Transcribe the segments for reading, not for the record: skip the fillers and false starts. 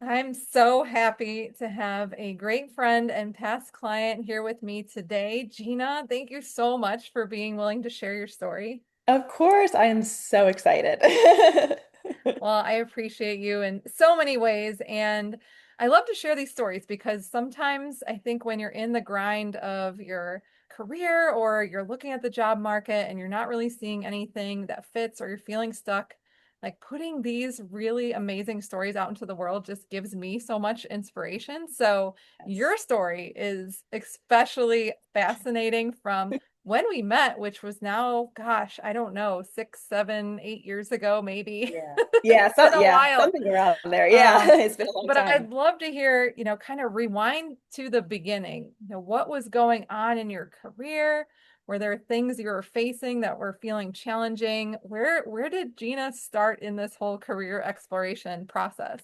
I'm so happy to have a great friend and past client here with me today. Gina, thank you so much for being willing to share your story. Of course, I am so excited. Well, I appreciate you in so many ways. And I love to share these stories because sometimes I think when you're in the grind of your career or you're looking at the job market and you're not really seeing anything that fits or you're feeling stuck, like putting these really amazing stories out into the world just gives me so much inspiration. So Yes. your story is especially fascinating from when we met, which was now, gosh, I don't know, 6, 7, 8 years ago, maybe. Yeah. It's been a while. Something around there. Yeah, Um, it's been a long but time. I'd love to hear, kind of rewind to the beginning. What was going on in your career? Were there things you were facing that were feeling challenging? Where did Gina start in this whole career exploration process?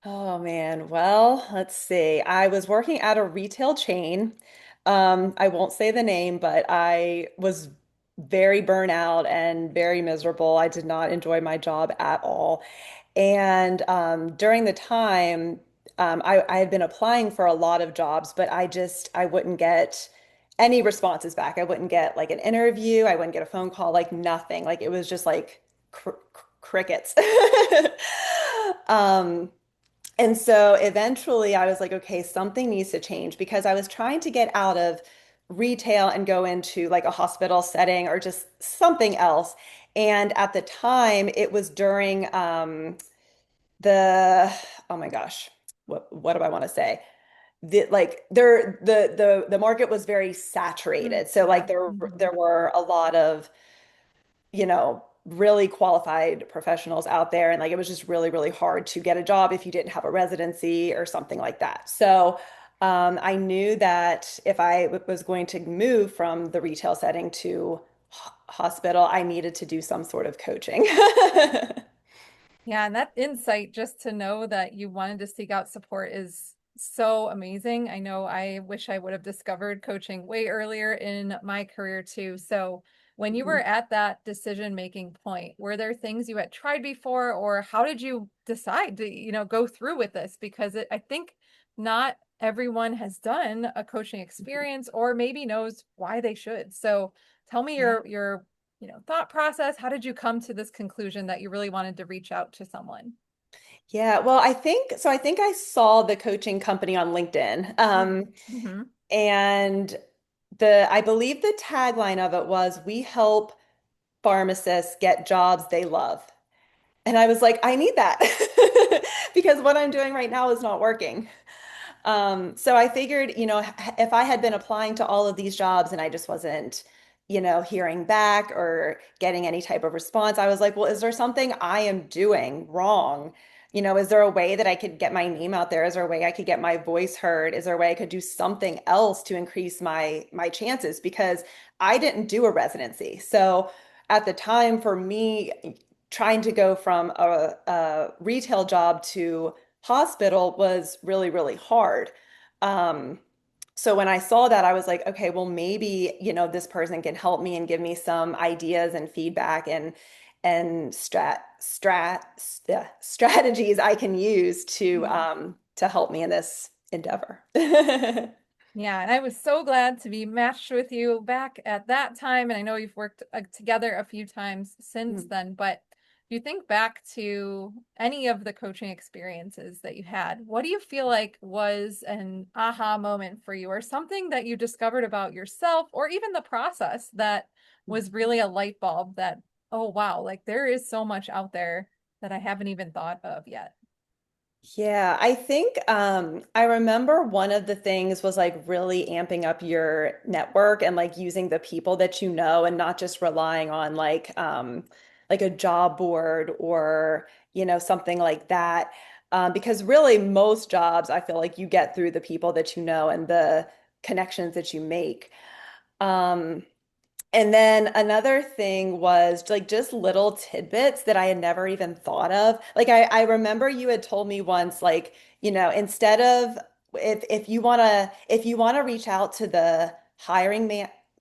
Oh man. Well, let's see. I was working at a retail chain. I won't say the name, but I was very burnout and very miserable. I did not enjoy my job at all. And during the time, I had been applying for a lot of jobs, but I wouldn't get any responses back. I wouldn't get like an interview. I wouldn't get a phone call, like nothing. Like it was just like crickets. Um, and so eventually I was like, okay, something needs to change because I was trying to get out of retail and go into like a hospital setting or just something else. And at the time, it was during the oh my gosh, what do I want to say? The market was very Mm, saturated. So like yeah. there were a lot of really qualified professionals out there. And like it was just really, really hard to get a job if you didn't have a residency or something like that. So I knew that if I was going to move from the retail setting to hospital, I needed to do some sort of coaching. Yeah, and that insight just to know that you wanted to seek out support is so amazing. I know I wish I would have discovered coaching way earlier in my career too. So, when you were at that decision-making point, were there things you had tried before, or how did you decide to, go through with this? Because I think not everyone has done a coaching experience or maybe knows why they should. So, tell me Yeah. your thought process. How did you come to this conclusion that you really wanted to reach out to someone? Yeah, well, I think I saw the coaching company on LinkedIn. Mm-hmm. And I believe the tagline of it was, "We help pharmacists get jobs they love." And I was like, I need that because what I'm doing right now is not working. So I figured, if I had been applying to all of these jobs and I just wasn't, hearing back or getting any type of response, I was like, well, is there something I am doing wrong? Is there a way that I could get my name out there? Is there a way I could get my voice heard? Is there a way I could do something else to increase my chances? Because I didn't do a residency. So at the time, for me, trying to go from a retail job to hospital was really, really hard. Um, so when I saw that, I was like, okay, well, maybe, this person can help me and give me some ideas and feedback and strategies I can use to help me in this endeavor. Yeah, and I was so glad to be matched with you back at that time. And I know you've worked together a few times since Mm. then, but if you think back to any of the coaching experiences that you had, what do you feel like was an aha moment for you, or something that you discovered about yourself, or even the process that was really a light bulb that, oh, wow, like there is so much out there that I haven't even thought of yet? Yeah, I think I remember one of the things was like really amping up your network and like using the people that you know and not just relying on like a job board or something like that. Because really most jobs I feel like you get through the people that you know and the connections that you make. Um, and then another thing was like just little tidbits that I had never even thought of. Like I remember you had told me once, like, instead of if you wanna reach out to the hiring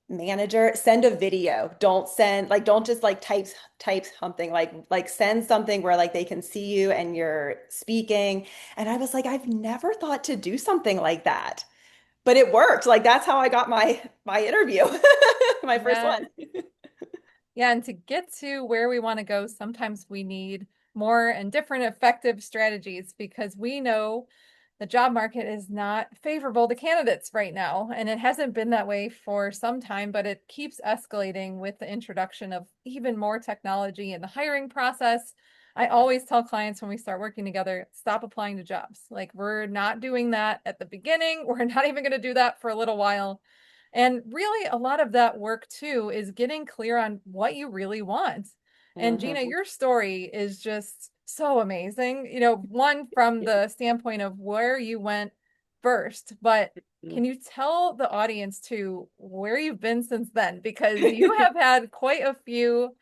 manager, send a video. Don't send like don't just like type something like send something where like they can see you and you're speaking. And I was like, I've never thought to do something like that. But it worked. Like that's how I got my interview, my first Yeah. one. Yeah, and to get to where we want to go, sometimes we need more and different effective strategies because we know the job market is not favorable to candidates right now. And it hasn't been that way for some time, but it keeps escalating with the introduction of even more technology in the hiring process. I always tell clients when we start working together, stop applying to jobs. Like, we're not doing that at the beginning. We're not even going to do that for a little while. And really, a lot of that work too is getting clear on what you really want. And Gina, Hmm. your story is just so amazing. You know, one from the standpoint of where you went first, but can you tell the audience too where you've been since then? Because you have had quite a few,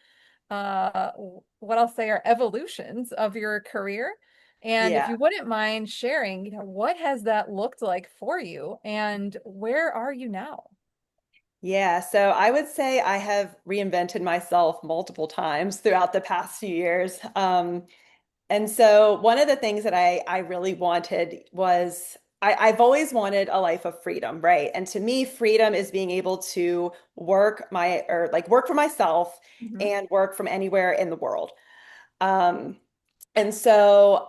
uh, what I'll say are evolutions of your career. And if Yeah. you wouldn't mind sharing, you know, what has that looked like for you and where are you now? Yeah, so I would say I have reinvented myself multiple times throughout the past few years. And so one of the things that I really wanted was I've always wanted a life of freedom, right? And to me, freedom is being able to work my or like work for myself Mhm. and work from anywhere in the world. Um, and so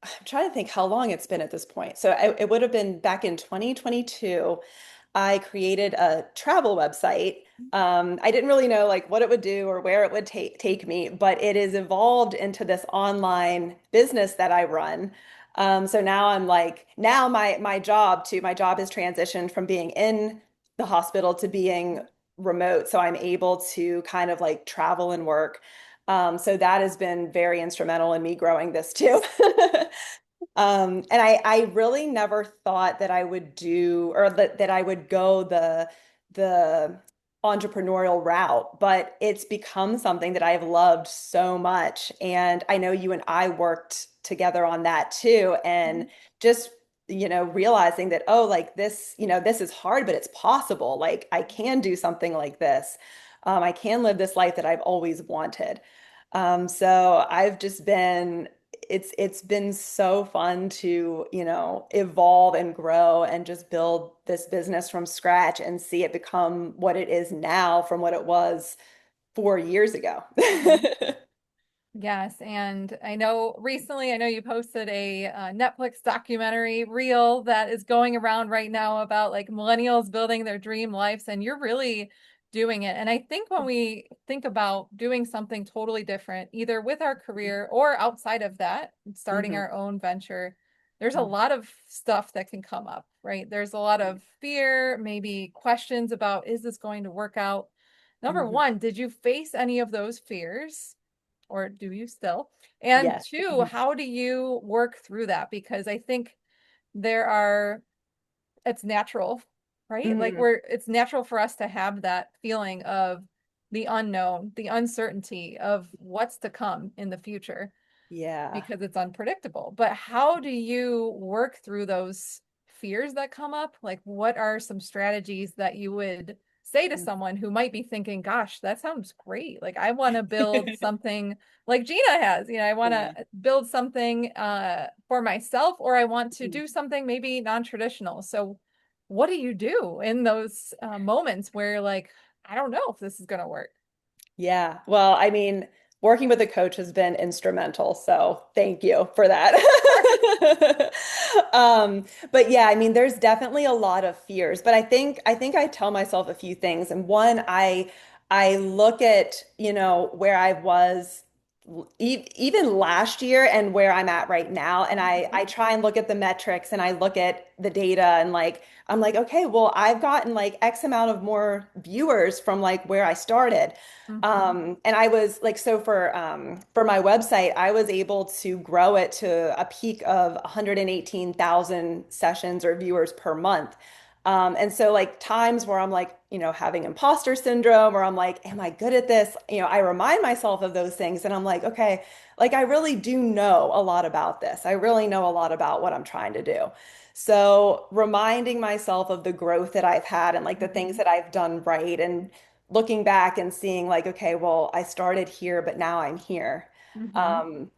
I'm trying to think how long it's been at this point. So it would have been back in 2022. I created a travel website. I didn't really know like what it would do or where it would take me, but it has evolved into this online business that I run. So now I'm like now my job has transitioned from being in the hospital to being remote. So I'm able to kind of like travel and work. So that has been very instrumental in me growing this too. And I really never thought that I would do or that I would go the entrepreneurial route, but it's become something that I've loved so much. And I know you and I worked together on that too. And just, realizing that, oh, like this, this is hard, but it's possible. Like I can do something like this. I can live this life that I've always wanted. So I've just been it's been so fun to, evolve and grow and just build this business from scratch and see it become what it is now from what it was 4 years ago. Mhm. Yes, and I know you posted a Netflix documentary reel that is going around right now about like millennials building their dream lives, and you're really doing it. And I think when we think about doing something totally different, either with our career or outside of that, starting Hmm. our own venture, there's a lot of stuff that can come up, right? There's a lot of fear, maybe questions about, is this going to work out? Number Hmm. one, did you face any of those fears? Or do you still? And Yes. two, how do you work through that? Because I think there are, it's natural, right? Like Hmm. it's natural for us to have that feeling of the unknown, the uncertainty of what's to come in the future Yeah. because it's unpredictable. But how do you work through those fears that come up? Like, what are some strategies that you would say to someone who might be thinking, gosh, that sounds great. Like, I want to build something like Gina has, you know, I want to Yeah. build something for myself, or I want to do something maybe non-traditional. So, what do you do in those moments where, like, I don't know if this is going to work? Yeah. Well, I mean, working with a coach has been instrumental, so thank you for that. But yeah, I mean, there's definitely a lot of fears, but I think I tell myself a few things. And one, I look at, where I was even last year and where I'm at right now, and I try and look at the metrics and I look at the data and like I'm like, okay, well, I've gotten like X amount of more viewers from like where I started. Mhm. And I was like, so for my website, I was able to grow it to a peak of 118,000 sessions or viewers per month. And so like times where I'm like, having imposter syndrome or I'm like, am I good at this? I remind myself of those things and I'm like, okay, like I really do know a lot about this. I really know a lot about what I'm trying to do. So reminding myself of the growth that I've had and like the things Hmm. that I've done right and looking back and seeing like, okay, well, I started here, but now I'm here. Hmm. Um,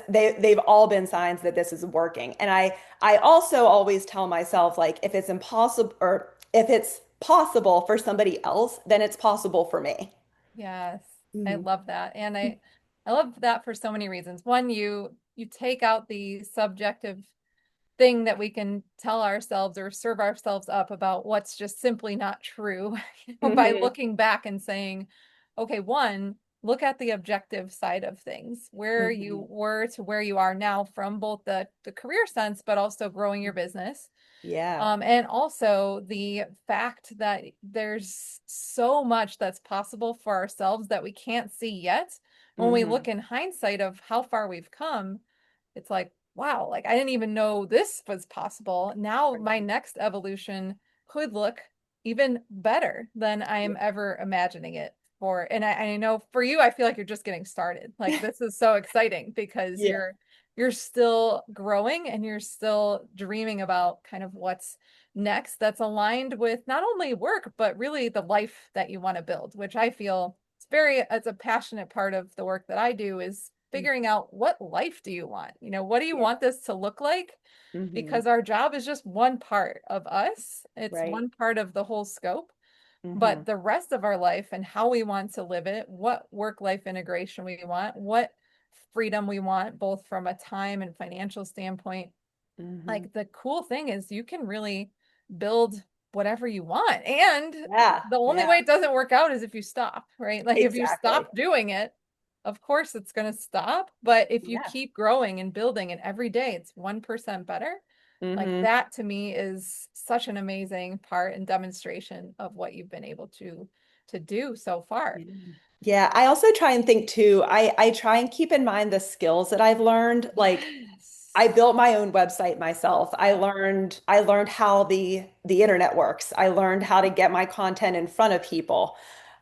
they've all been signs that this is working. And I also always tell myself like if it's impossible or if it's possible for somebody else, then it's possible for me. Yes, I Mhm. love that. And I love that for so many reasons. One, you take out the subjective thing that we can tell ourselves or serve ourselves up about what's just simply not true, by Mhm. looking back and saying, okay, one, look at the objective side of things, where you Mhm. were to where you are now from both the career sense, but also growing your business. Yeah. And also the fact that there's so much that's possible for ourselves that we can't see yet. When we Hmm. look in hindsight of how far we've come, it's like, wow, like I didn't even know this was possible. Now my Right. next evolution could look even better than I Yeah. am ever imagining it for. And I know for you, I feel like you're just getting started. Like this is so exciting because Yeah. you're still growing and you're still dreaming about kind of what's next that's aligned with not only work, but really the life that you want to build, which I feel it's a passionate part of the work that I do is figuring out what life do you want? What do you Yeah. want this to look like? Hmm. Because our job is just one part of us. It's Right. one part of the whole scope. Hmm. But the rest of our life and how we want to live it, what work-life integration we want, what freedom we want, both from a time and financial standpoint, Hmm. like the cool thing is you can really build whatever you want. And Yeah. the only way Yeah. it doesn't work out is if you stop, right? Like if you Exactly. stop doing it, of course it's going to stop. But if you Yeah. keep growing and building and every day it's 1% better, like Hmm. that to me is such an amazing part and demonstration of what you've been able to do so far. Yeah. Yeah, I also try and think too. I try and keep in mind the skills that I've learned. Like I Yes. built my own website myself. Yep. I learned how the internet works. I learned how to get my content in front of people.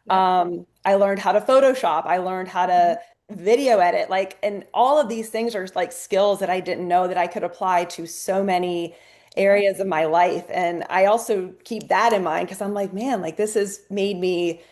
Yep. I learned how to Photoshop. I learned how Mhm. to video edit. Like, and all of these things are like skills that I didn't know that I could apply to so many Yep. areas of my life. And I also keep that in mind because I'm like, man, like this has made me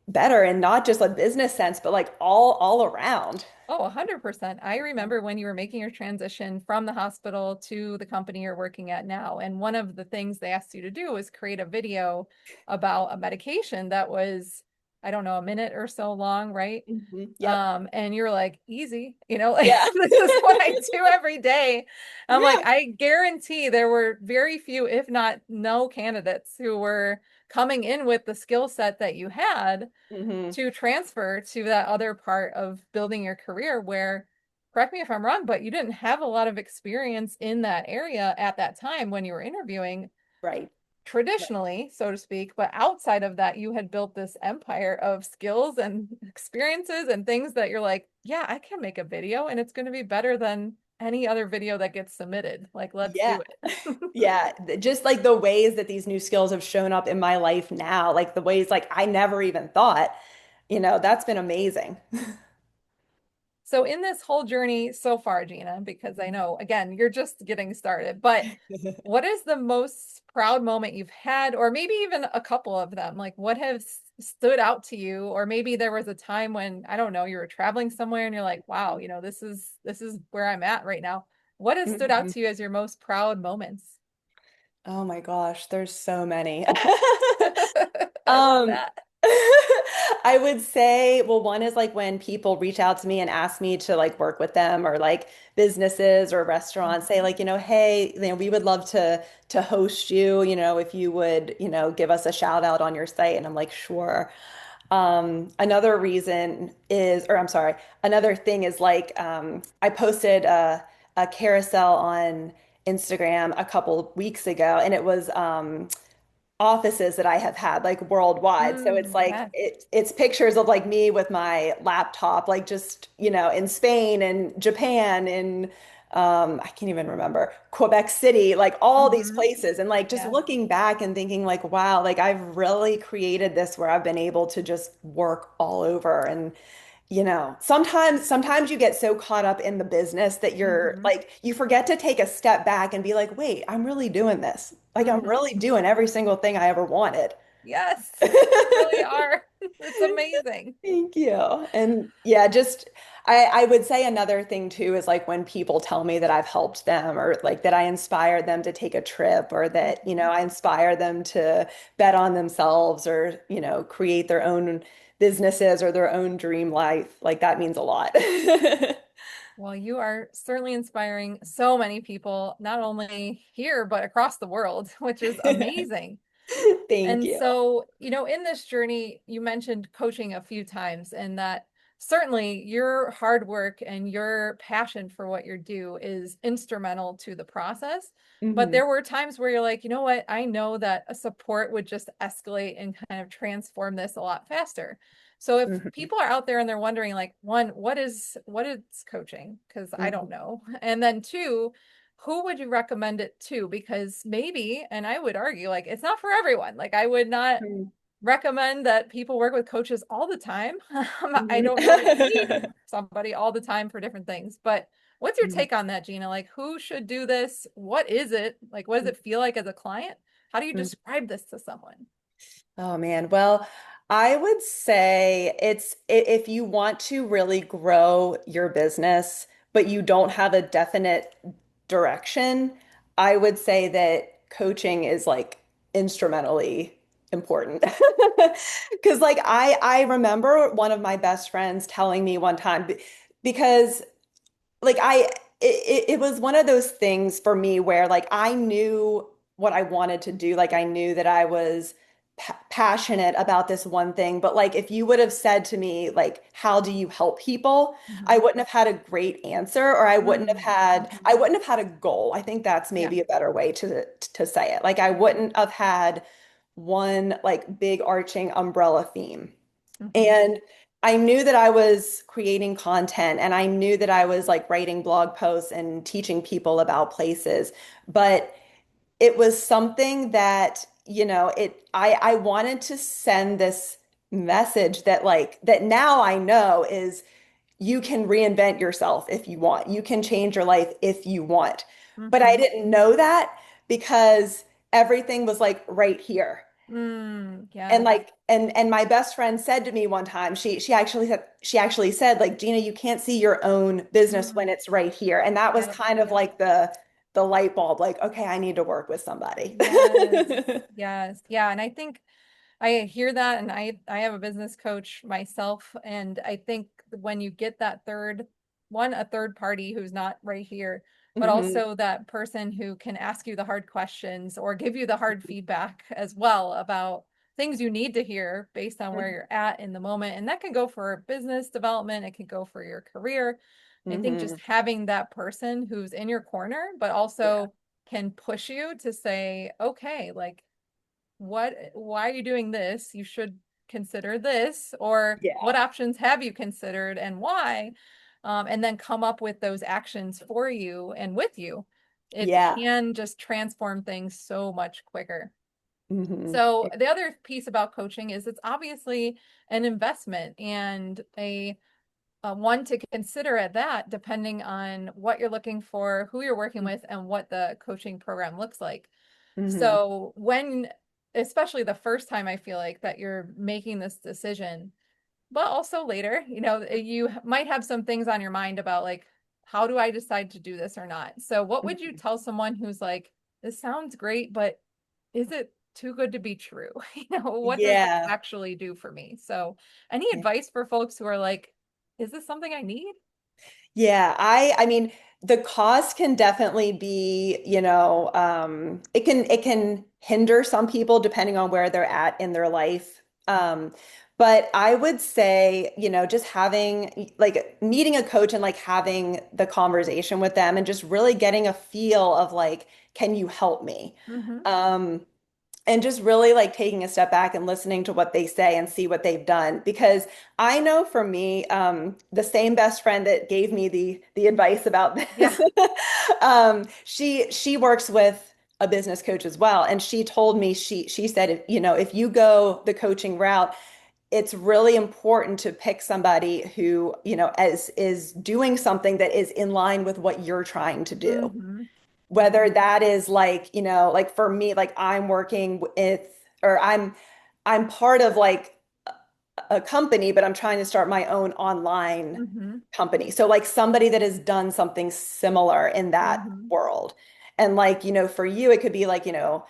better and not just a business sense, but like all around. Oh, 100%. I remember when you were making your transition from the hospital to the company you're working at now. And one of the things they asked you to do was create a video about a medication that was, I don't know, a minute or so long, right? Mhm. Yep. And you're like, easy, like Yeah. this is what I do every day. I'm like, Yeah. I guarantee there were very few, if not no candidates who were coming in with the skill set that you had Hmm. to transfer to that other part of building your career where, correct me if I'm wrong, but you didn't have a lot of experience in that area at that time when you were interviewing Right. Right. traditionally, so to speak, but outside of that, you had built this empire of skills and experiences and things that you're like, yeah, I can make a video and it's going to be better than any other video that gets submitted. Like, let's Yeah. do it. Yeah. Just like the ways that these new skills have shown up in my life now, like the ways like I never even thought, that's been amazing. So in this whole journey so far, Gina, because I know again, you're just getting started, but what is the most proud moment you've had, or maybe even a couple of them? Like what has stood out to you? Or maybe there was a time when, I don't know, you were traveling somewhere and you're like, wow, this is where I'm at right now. What has stood out Mhm. to you as your most proud moments? Oh my gosh, there's so many. I love Um, that. I would say, well, one is like when people reach out to me and ask me to like work with them or like businesses or restaurants say Mhm. like, hey, we would love to host you, if you would, give us a shout out on your site. And I'm like, sure. Another reason is, or I'm sorry, another thing is like I posted a carousel on Instagram a couple weeks ago, and it was offices that I have had like worldwide. So it's like Yes. it's pictures of like me with my laptop, like just in Spain and Japan and I can't even remember, Quebec City, like all these Hmm. places. And like just Yeah. looking back and thinking like, wow, like I've really created this where I've been able to just work all over. And sometimes you get so caught up in the business that you're Hmm. like, you forget to take a step back and be like, wait, I'm really doing this. Like I'm Hmm. really doing every single thing I ever wanted. Yes, you really are. It's amazing. Thank you. And yeah, just I would say another thing too is like when people tell me that I've helped them or like that I inspired them to take a trip or that, Mhm. I inspire them to bet on themselves or, create their own businesses or their own dream life. Like that means a lot. Well, you are certainly inspiring so many people, not only here, but across the world, which is amazing. Thank And you. so, in this journey, you mentioned coaching a few times, and that certainly your hard work and your passion for what you do is instrumental to the process. But Hmm. there were times where you're like, you know what? I know that a support would just escalate and kind of transform this a lot faster. So if Hmm. people are out there and they're wondering, like, one, what is coaching? Because I don't Hmm. know. And then two, who would you recommend it to? Because maybe, and I would argue, like, it's not for everyone. Like, I would not recommend that people work with coaches all the time. I don't know that you need somebody all the time for different things. But what's your take on that, Gina? Like, who should do this? What is it? Like, what does it feel like as a client? How do you describe this to someone? Oh man. Well, I would say if you want to really grow your business, but you don't have a definite direction, I would say that coaching is like instrumentally important. Because like I remember one of my best friends telling me one time because like it was one of those things for me where like I knew what I wanted to do. Like I knew that I was passionate about this one thing, but like if you would have said to me like how do you help people, I Hmm. wouldn't have had a great answer or Mm. I Hmm. wouldn't have had a goal. I think that's Yeah. maybe a better way to say it. Like I wouldn't have had one like big arching umbrella theme. Hmm. And I knew that I was creating content and I knew that I was like writing blog posts and teaching people about places. But it was something that, I wanted to send this message that like that now I know is you can reinvent yourself if you want. You can change your life if you want. But I Hmm. didn't know that because everything was like right here. Mm, And yes. like and my best friend said to me one time, she actually said like Gina, you can't see your own business when Mm, it's right here. And that was yep. kind of Yep. like the light bulb, like, okay, I need to work with somebody. Yes. Yes. Yeah. And I think I hear that, and I have a business coach myself, and I think when you get that a third party who's not right here, but Hmm. also that person who can ask you the hard questions or give you the hard feedback as well about things you need to hear based on where you're at in the moment. And that can go for business development, it can go for your career. I think just Hmm. having that person who's in your corner, but Yeah. also can push you to say, okay, like, why are you doing this? You should consider this, or what Yeah. options have you considered and why? And then come up with those actions for you and with you. It Yeah. can just transform things so much quicker. Hmm. So the other piece about coaching is it's obviously an investment and a one to consider at that, depending on what you're looking for, who you're working with, and what the coaching program looks like. Hmm. So especially the first time, I feel like that you're making this decision, but also later, you might have some things on your mind about like, how do I decide to do this or not? So what would you tell someone who's like, this sounds great, but is it too good to be true? What does this Yeah. actually do for me? So any Yeah. advice for folks who are like, is this something I need? Yeah, I mean the cost can definitely be, it can hinder some people depending on where they're at in their life. But I would say, just having like meeting a coach and like having the conversation with them and just really getting a feel of like, can you help me? Hmm. Um, and just really like taking a step back and listening to what they say and see what they've done. Because I know for me, the same best friend that gave me the advice about Yeah. this, she works with a business coach as well, and she told me she said, you know, if you go the coaching route, it's really important to pick somebody who, you know, as is doing something that is in line with what you're trying to do. Mm-hmm. Whether that is like, you know, like for me, like I'm working with, or I'm part of like a company, but I'm trying to start my own online Mm-hmm. company. So like somebody that has done something similar in that Mm-hmm. world. And like, you know, for you, it could be like, you know,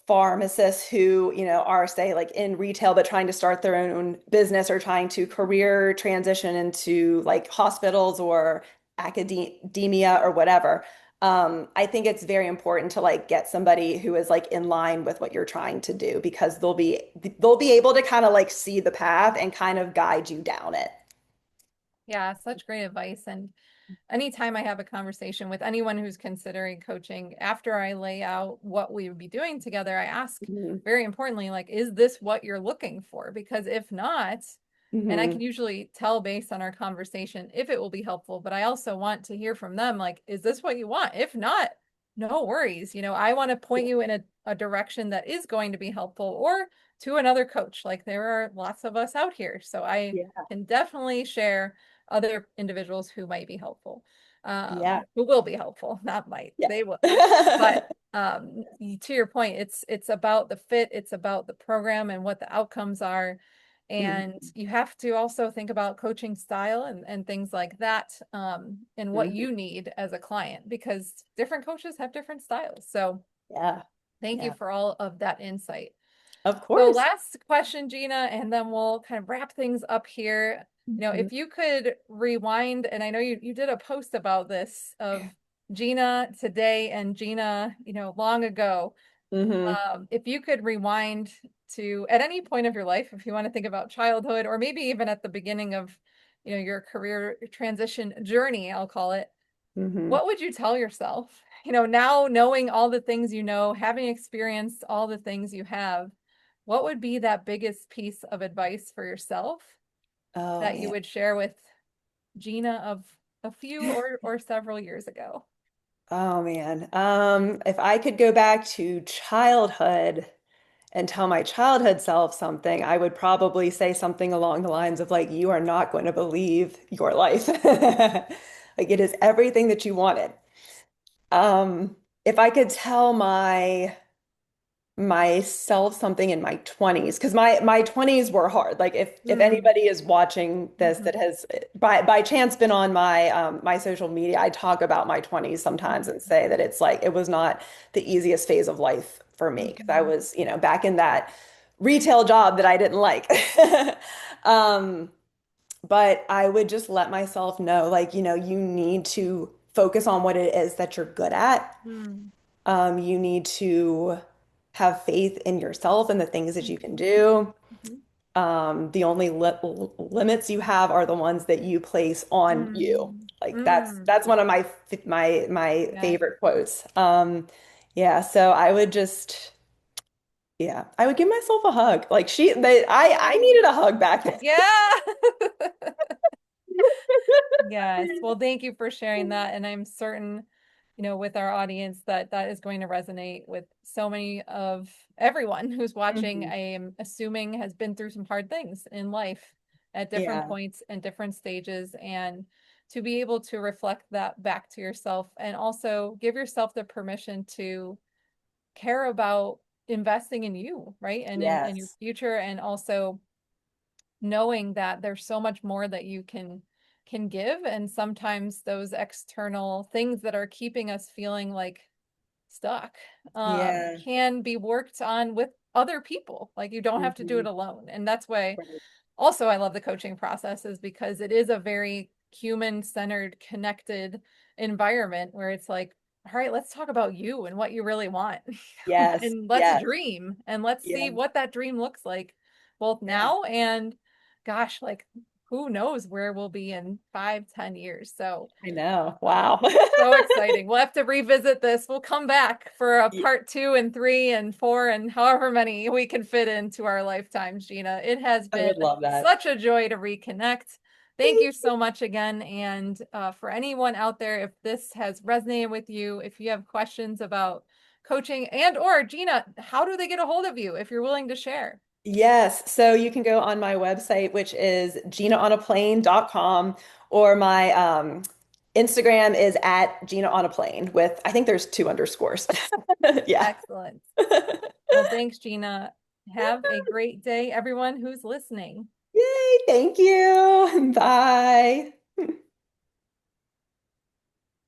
pharmacists who, you know, are say like in retail but trying to start their own business or trying to career transition into like hospitals or academia or whatever. I think it's very important to like get somebody who is like in line with what you're trying to do because they'll be able to kind of like see the path and kind of guide you down it. Yeah, such great advice. And anytime I have a conversation with anyone who's considering coaching, after I lay out what we would be doing together, I ask Hmm. very importantly, like, is this what you're looking for? Because if not, and I can Hmm. usually tell based on our conversation if it will be helpful, but I also want to hear from them, like, is this what you want? If not, no worries. I want to point you in a direction that is going to be helpful or to another coach. Like, there are lots of us out here. So I Yeah. can definitely share other individuals who might be helpful, Yeah. who will be helpful, not might, Yeah. they will. But to your point, it's about the fit, it's about the program and what the outcomes are. And Hmm. you have to also think about coaching style and things like that, and what Hmm. you need as a client, because different coaches have different styles. So Yeah. thank you Yeah. for all of that insight. Of So course. last question, Gina, and then we'll kind of wrap things up here. Hmm. If you could rewind, and I know you did a post about this of Gina today and Gina, long ago. Hmm. If you could rewind to at any point of your life, if you want to think about childhood or maybe even at the beginning of, your career transition journey, I'll call it, Hmm. what would you tell yourself? Now knowing all the things having experienced all the things you have, what would be that biggest piece of advice for yourself Oh that you man. would share with Gina of a few or several years ago? Oh man. If I could go back to childhood and tell my childhood self something, I would probably say something along the lines of like, you are not going to believe your life. Like it is everything that you wanted. If I could tell myself something in my 20s because my 20s were hard. Like if Mm, anybody is watching this that hmm has by chance been on my social media, I talk about my 20s sometimes and say that it's like it was not the easiest phase of life for me because I hmm was, you know, back in that retail job that I didn't like. Um, but I would just let myself know, like, you know, you need to focus on what it is that you're good at. mm, You need to have faith in yourself and the things that you can hmm do. hmm The only limits you have are the ones that you place on you. mm, Like mm. that's one of my Yeah. favorite quotes. Yeah, so I would just yeah, I would give myself a hug. Like I Oh, needed a hug back then. yeah. Yes. Well, thank you for sharing that. And I'm certain, with our audience that that is going to resonate with so many of everyone who's watching. Mhm. I am assuming has been through some hard things in life at different Yeah. points and different stages. And to be able to reflect that back to yourself and also give yourself the permission to care about investing in you, right? And in your Yes. future, and also knowing that there's so much more that you can give, and sometimes those external things that are keeping us feeling like stuck Yeah. can be worked on with other people. Like, you don't have to do it Mhm. alone. And that's why Right. also I love the coaching process, is because it is a very human centered, connected environment where it's like, all right, let's talk about you and what you really want. Yes. And let's Yes. dream and let's Yeah. see what that dream looks like both Yeah. now and gosh, like who knows where we'll be in 5, 10 years. So I know. Wow. so exciting. We'll have to revisit this. We'll come back for a part 2 and 3 and 4 and however many we can fit into our lifetimes, Gina. It has I been would love that. such a joy to reconnect. Thank you so much again. And for anyone out there, if this has resonated with you, if you have questions about coaching and or Gina, how do they get a hold of you if you're willing to share? Yes, so you can go on my website, which is ginaonaplane.com, or my Instagram is at Gina on a plane with, I think there's two underscores. Yeah. Excellent. Well, thanks, Gina. Have a great day, everyone who's listening. Yay, thank you. Bye.